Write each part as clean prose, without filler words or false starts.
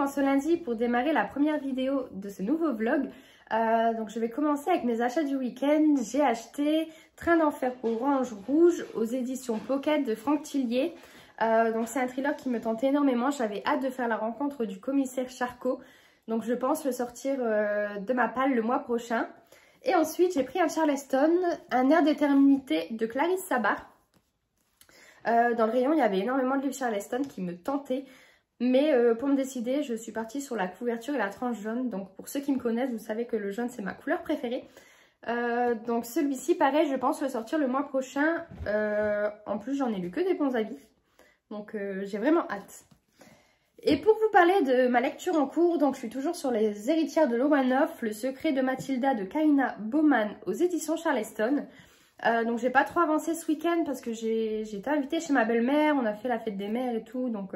ce lundi pour démarrer la première vidéo de ce nouveau vlog. Donc je vais commencer avec mes achats du week-end. J'ai acheté Train d'enfer pour Orange Rouge aux éditions Pocket de Franck Tillier. Donc c'est un thriller qui me tente énormément. J'avais hâte de faire la rencontre du commissaire Charcot. Donc je pense le sortir de ma palle le mois prochain. Et ensuite j'ai pris un Charleston, un air d'éternité de Clarisse Sabat. Dans le rayon il y avait énormément de livres Charleston qui me tentaient. Mais pour me décider, je suis partie sur la couverture et la tranche jaune. Donc pour ceux qui me connaissent, vous savez que le jaune c'est ma couleur préférée. Donc celui-ci, pareil, je pense le sortir le mois prochain. En plus, j'en ai lu que des bons avis. Donc j'ai vraiment hâte. Et pour vous parler de ma lecture en cours, donc je suis toujours sur Les héritières de Loweneuf, Le secret de Mathilda de Karina Baumann aux éditions Charleston. Donc j'ai pas trop avancé ce week-end parce que j'ai été invitée chez ma belle-mère, on a fait la fête des mères et tout, donc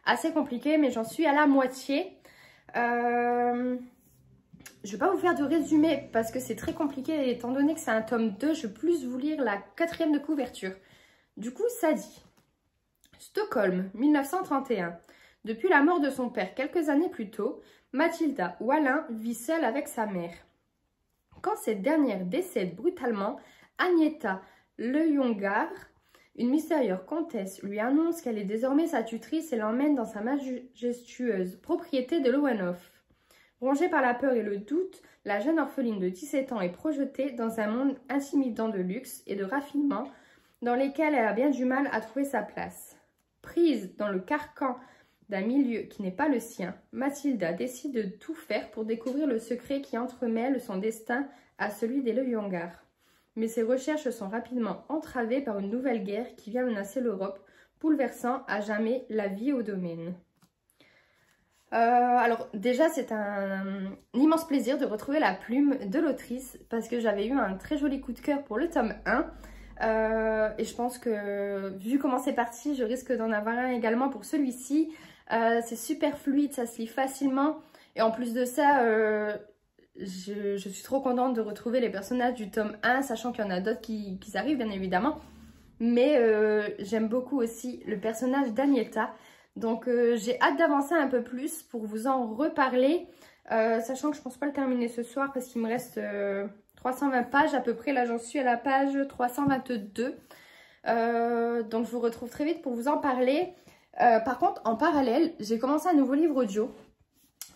assez compliqué, mais j'en suis à la moitié. Je vais pas vous faire de résumé parce que c'est très compliqué, étant donné que c'est un tome 2, je vais plus vous lire la 4e de couverture. Du coup, ça dit: Stockholm, 1931. Depuis la mort de son père quelques années plus tôt, Mathilda Wallin vit seule avec sa mère. Quand cette dernière décède brutalement, Agneta Lejongar, une mystérieuse comtesse, lui annonce qu'elle est désormais sa tutrice et l'emmène dans sa majestueuse propriété de Loweneuf. Rongée par la peur et le doute, la jeune orpheline de 17 ans est projetée dans un monde intimidant de luxe et de raffinement dans lesquels elle a bien du mal à trouver sa place. Prise dans le carcan d'un milieu qui n'est pas le sien, Mathilda décide de tout faire pour découvrir le secret qui entremêle son destin à celui des Lejongar. Mais ses recherches sont rapidement entravées par une nouvelle guerre qui vient menacer l'Europe, bouleversant à jamais la vie au domaine. Alors déjà c'est un immense plaisir de retrouver la plume de l'autrice parce que j'avais eu un très joli coup de cœur pour le tome 1 et je pense que vu comment c'est parti, je risque d'en avoir un également pour celui-ci. C'est super fluide, ça se lit facilement et en plus de ça je suis trop contente de retrouver les personnages du tome 1, sachant qu'il y en a d'autres qui arrivent bien évidemment, mais j'aime beaucoup aussi le personnage d'Agneta. Donc j'ai hâte d'avancer un peu plus pour vous en reparler, sachant que je pense pas le terminer ce soir parce qu'il me reste 320 pages à peu près. Là j'en suis à la page 322, donc je vous retrouve très vite pour vous en parler. Par contre en parallèle j'ai commencé un nouveau livre audio,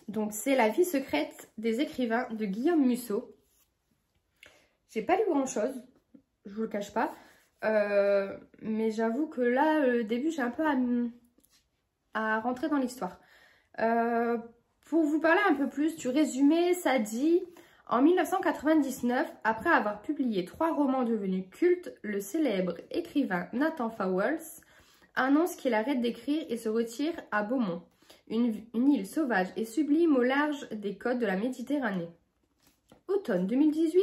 donc c'est La vie secrète des écrivains de Guillaume Musso. J'ai pas lu grand chose, je vous le cache pas, mais j'avoue que là le début j'ai un peu à rentrer dans l'histoire. Pour vous parler un peu plus du résumé, ça dit: en 1999, après avoir publié 3 romans devenus cultes, le célèbre écrivain Nathan Fowles annonce qu'il arrête d'écrire et se retire à Beaumont, une île sauvage et sublime au large des côtes de la Méditerranée. Automne 2018,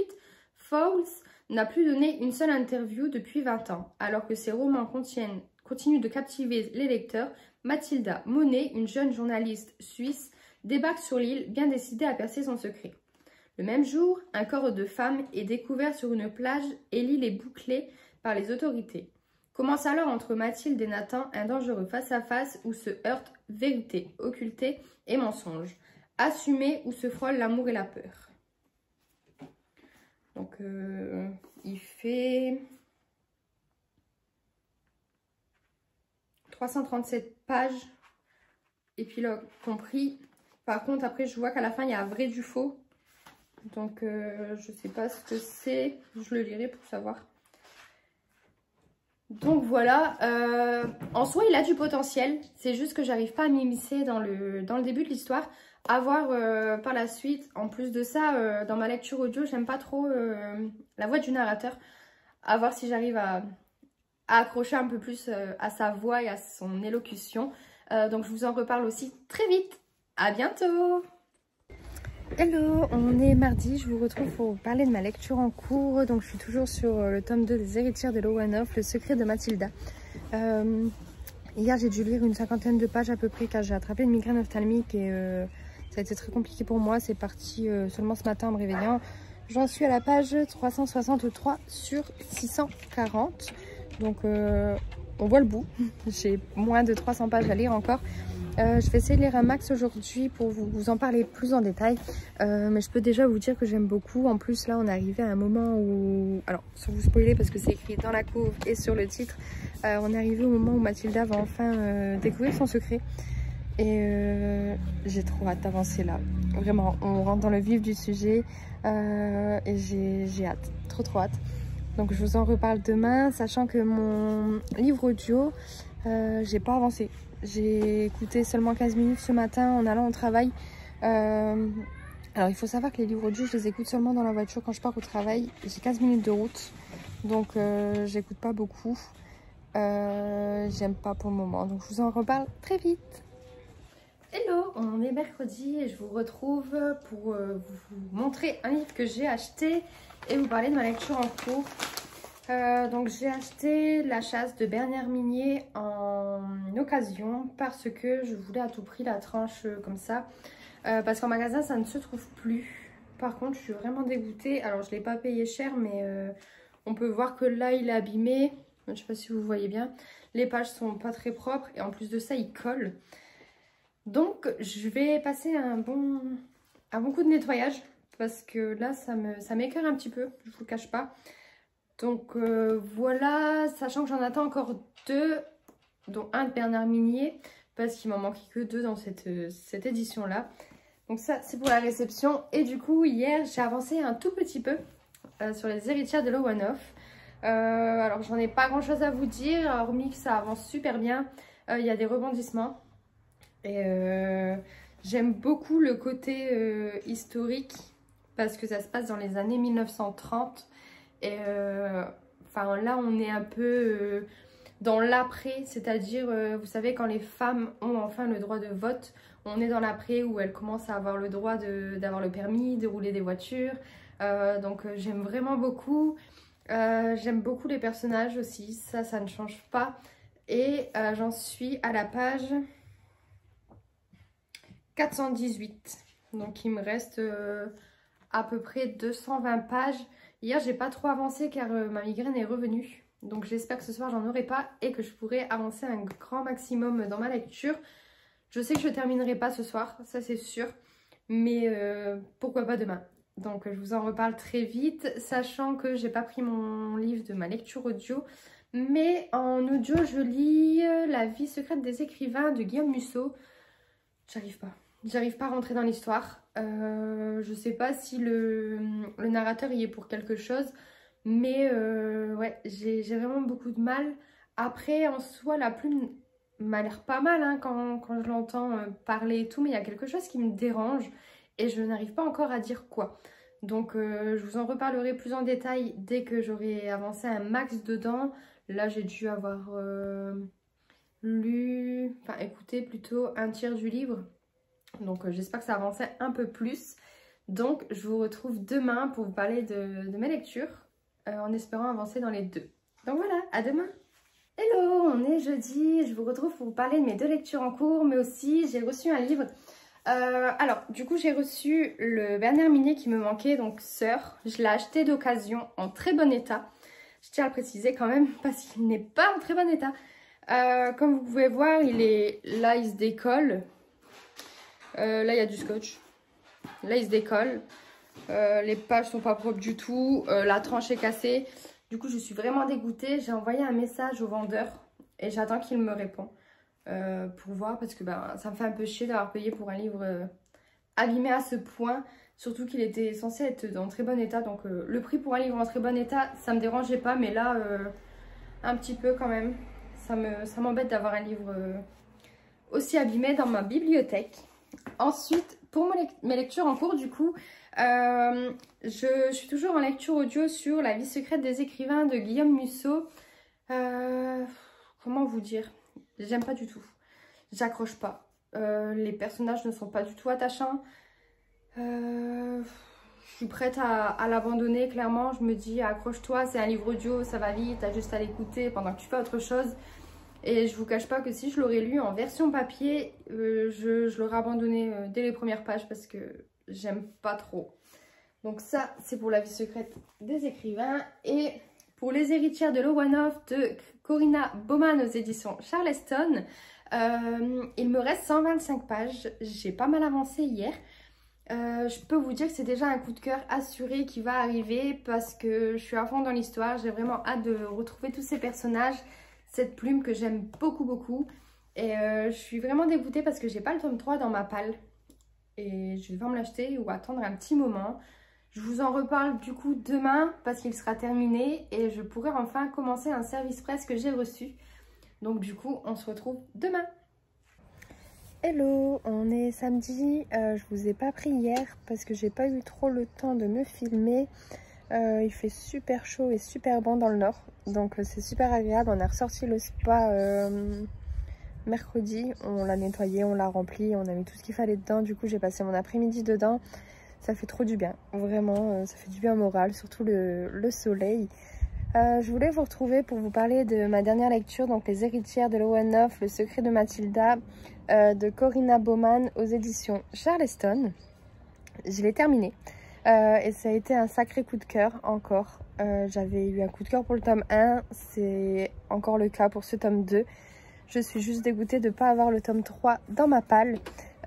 Fowles n'a plus donné une seule interview depuis 20 ans, alors que ses romans continuent de captiver les lecteurs. Mathilda Monet, une jeune journaliste suisse, débarque sur l'île, bien décidée à percer son secret. Le même jour, un corps de femme est découvert sur une plage et l'île est bouclée par les autorités. Commence alors entre Mathilde et Nathan un dangereux face-à-face où se heurtent vérité occultée et mensonge, assumés où se frôlent l'amour et la peur. Donc il fait 337 pages, épilogue compris. Par contre, après, je vois qu'à la fin, il y a un vrai du faux. Donc, je sais pas ce que c'est. Je le lirai pour savoir. Donc, voilà. En soi, il a du potentiel. C'est juste que j'arrive pas à m'immiscer dans le début de l'histoire. À voir par la suite. En plus de ça, dans ma lecture audio, j'aime pas trop la voix du narrateur. À voir si j'arrive à accrocher un peu plus à sa voix et à son élocution. Donc je vous en reparle aussi très vite. À bientôt! Hello, on est mardi, je vous retrouve pour vous parler de ma lecture en cours. Donc je suis toujours sur le tome 2 des héritières de Loweneuf, Le secret de Mathilda. Hier j'ai dû lire une 50aine de pages à peu près car j'ai attrapé une migraine ophtalmique et ça a été très compliqué pour moi. C'est parti seulement ce matin en me réveillant. J'en suis à la page 363 sur 640. Donc on voit le bout, j'ai moins de 300 pages à lire encore. Je vais essayer de lire un max aujourd'hui pour vous en parler plus en détail. Mais je peux déjà vous dire que j'aime beaucoup. En plus, là, on est arrivé à un moment où... Alors, sans vous spoiler parce que c'est écrit dans la couve et sur le titre, on est arrivé au moment où Mathilda va enfin découvrir son secret. Et j'ai trop hâte d'avancer là. Vraiment, on rentre dans le vif du sujet et j'ai hâte, trop hâte. Donc je vous en reparle demain, sachant que mon livre audio, j'ai pas avancé. J'ai écouté seulement 15 minutes ce matin en allant au travail. Alors il faut savoir que les livres audio, je les écoute seulement dans la voiture quand je pars au travail. J'ai 15 minutes de route, donc j'écoute pas beaucoup. J'aime pas pour le moment, donc je vous en reparle très vite. Hello, on est mercredi et je vous retrouve pour vous montrer un livre que j'ai acheté et vous parler de ma lecture en cours. Donc j'ai acheté La chasse de Bernard Minier en occasion parce que je voulais à tout prix la tranche comme ça. Parce qu'en magasin ça ne se trouve plus. Par contre je suis vraiment dégoûtée. Alors je ne l'ai pas payé cher mais on peut voir que là il est abîmé. Je ne sais pas si vous voyez bien. Les pages sont pas très propres et en plus de ça il colle. Donc je vais passer un bon coup de nettoyage parce que là ça m'écoeure un petit peu, je vous le cache pas. Donc voilà, sachant que j'en attends encore 2, dont un de Bernard Minier parce qu'il m'en manquait que 2 dans cette édition là. Donc ça c'est pour la réception et du coup hier j'ai avancé un tout petit peu sur les héritières de Lowenhof. Alors j'en ai pas grand chose à vous dire hormis que ça avance super bien, il y a des rebondissements. Et j'aime beaucoup le côté historique parce que ça se passe dans les années 1930 et enfin là on est un peu dans l'après, c'est-à-dire vous savez quand les femmes ont enfin le droit de vote, on est dans l'après où elles commencent à avoir le droit d'avoir le permis, de rouler des voitures. Donc j'aime vraiment beaucoup, j'aime beaucoup les personnages aussi, ça ne change pas et j'en suis à la page 418, donc il me reste à peu près 220 pages. Hier j'ai pas trop avancé car ma migraine est revenue, donc j'espère que ce soir j'en aurai pas et que je pourrai avancer un grand maximum dans ma lecture. Je sais que je terminerai pas ce soir, ça c'est sûr, mais pourquoi pas demain. Donc je vous en reparle très vite, sachant que j'ai pas pris mon livre de ma lecture audio, mais en audio je lis La vie secrète des écrivains de Guillaume Musso. J'arrive pas à rentrer dans l'histoire. Je sais pas si le narrateur y est pour quelque chose. Mais ouais, j'ai vraiment beaucoup de mal. Après, en soi, la plume m'a l'air pas mal hein, quand je l'entends parler et tout. Mais il y a quelque chose qui me dérange. Et je n'arrive pas encore à dire quoi. Donc je vous en reparlerai plus en détail dès que j'aurai avancé un max dedans. Là, j'ai dû avoir... écouté plutôt un tiers du livre. Donc j'espère que ça avançait un peu plus. Donc je vous retrouve demain pour vous parler de mes lectures en espérant avancer dans les 2. Donc voilà, à demain. Hello, on est jeudi, je vous retrouve pour vous parler de mes 2 lectures en cours, mais aussi j'ai reçu un livre. Alors du coup j'ai reçu le Bernard Minier qui me manquait, donc Sœur. Je l'ai acheté d'occasion en très bon état. Je tiens à le préciser quand même parce qu'il n'est pas en très bon état. Comme vous pouvez voir, là il se décolle. Là il y a du scotch. Là il se décolle. Les pages sont pas propres du tout. La tranche est cassée. Du coup je suis vraiment dégoûtée. J'ai envoyé un message au vendeur et j'attends qu'il me réponde pour voir parce que ça me fait un peu chier d'avoir payé pour un livre abîmé à ce point. Surtout qu'il était censé être dans très bon état. Donc le prix pour un livre en très bon état ça me dérangeait pas, mais là un petit peu quand même. Ça m'embête d'avoir un livre aussi abîmé dans ma bibliothèque. Ensuite, pour mes lectures en cours, du coup, je suis toujours en lecture audio sur La vie secrète des écrivains de Guillaume Musso. Comment vous dire? J'aime pas du tout. J'accroche pas. Les personnages ne sont pas du tout attachants. Je suis prête à l'abandonner, clairement. Je me dis, accroche-toi, c'est un livre audio, ça va vite, t'as juste à l'écouter pendant que tu fais autre chose. Et je vous cache pas que si je l'aurais lu en version papier, je l'aurais abandonné dès les premières pages parce que j'aime pas trop. Donc ça, c'est pour La vie secrète des écrivains. Et pour Les héritières de Lowanov de Corinna Baumann aux éditions Charleston. Il me reste 125 pages, j'ai pas mal avancé hier. Je peux vous dire que c'est déjà un coup de cœur assuré qui va arriver parce que je suis à fond dans l'histoire. J'ai vraiment hâte de retrouver tous ces personnages, cette plume que j'aime beaucoup. Et je suis vraiment dégoûtée parce que j'ai pas le tome 3 dans ma palle. Et je vais devoir me l'acheter ou attendre un petit moment. Je vous en reparle du coup demain parce qu'il sera terminé et je pourrai enfin commencer un service presse que j'ai reçu. Donc du coup, on se retrouve demain. Hello, on est samedi. Je vous ai pas pris hier parce que j'ai pas eu trop le temps de me filmer. Il fait super chaud et super bon dans le nord. Donc c'est super agréable. On a ressorti le spa mercredi. On l'a nettoyé, on l'a rempli, on a mis tout ce qu'il fallait dedans. Du coup, j'ai passé mon après-midi dedans. Ça fait trop du bien. Vraiment, ça fait du bien au moral, surtout le soleil. Je voulais vous retrouver pour vous parler de ma dernière lecture, donc Les héritières de Lowanov, Le secret de Mathilda, de Corinna Baumann aux éditions Charleston. Je l'ai terminé et ça a été un sacré coup de cœur encore. J'avais eu un coup de cœur pour le tome 1, c'est encore le cas pour ce tome 2. Je suis juste dégoûtée de ne pas avoir le tome 3 dans ma palle.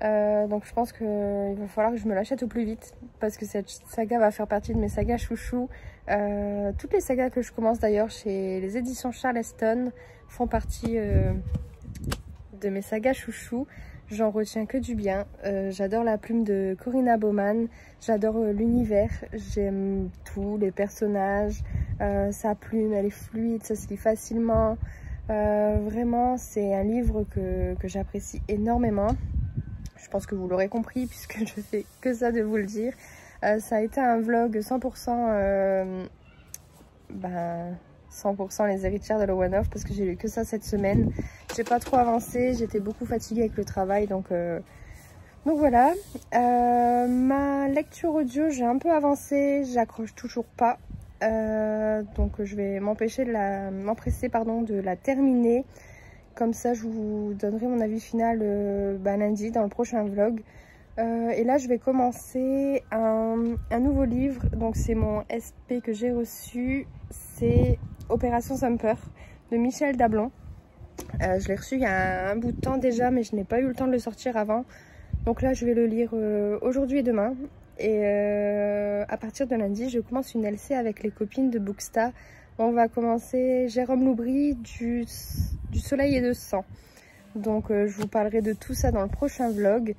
Donc je pense qu'il va falloir que je me l'achète au plus vite parce que cette saga va faire partie de mes sagas chouchous. Toutes les sagas que je commence d'ailleurs chez les éditions Charleston font partie de mes sagas chouchous. J'en retiens que du bien. J'adore la plume de Corinna Baumann, j'adore l'univers, j'aime tout, les personnages, sa plume elle est fluide, ça se lit facilement. Vraiment c'est un livre que j'apprécie énormément. Je pense que vous l'aurez compris puisque je fais que ça de vous le dire. Ça a été un vlog 100% 100% les héritières de Lowanov parce que j'ai lu que ça cette semaine. J'ai pas trop avancé, j'étais beaucoup fatiguée avec le travail donc voilà. Ma lecture audio, j'ai un peu avancé, j'accroche toujours pas. Donc je vais m'empresser de la terminer. Comme ça, je vous donnerai mon avis final lundi dans le prochain vlog. Et là, je vais commencer un nouveau livre. Donc, c'est mon SP que j'ai reçu. C'est Opération Sumper de Michel Dablon. Je l'ai reçu il y a un bout de temps déjà, mais je n'ai pas eu le temps de le sortir avant. Donc là, je vais le lire aujourd'hui et demain. Et à partir de lundi, je commence une LC avec les copines de Booksta. On va commencer Jérôme Loubry du soleil et de sang. Donc je vous parlerai de tout ça dans le prochain vlog.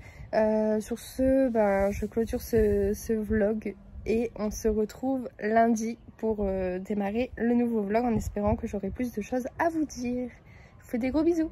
Sur ce, je clôture ce vlog et on se retrouve lundi pour démarrer le nouveau vlog en espérant que j'aurai plus de choses à vous dire. Je vous fais des gros bisous.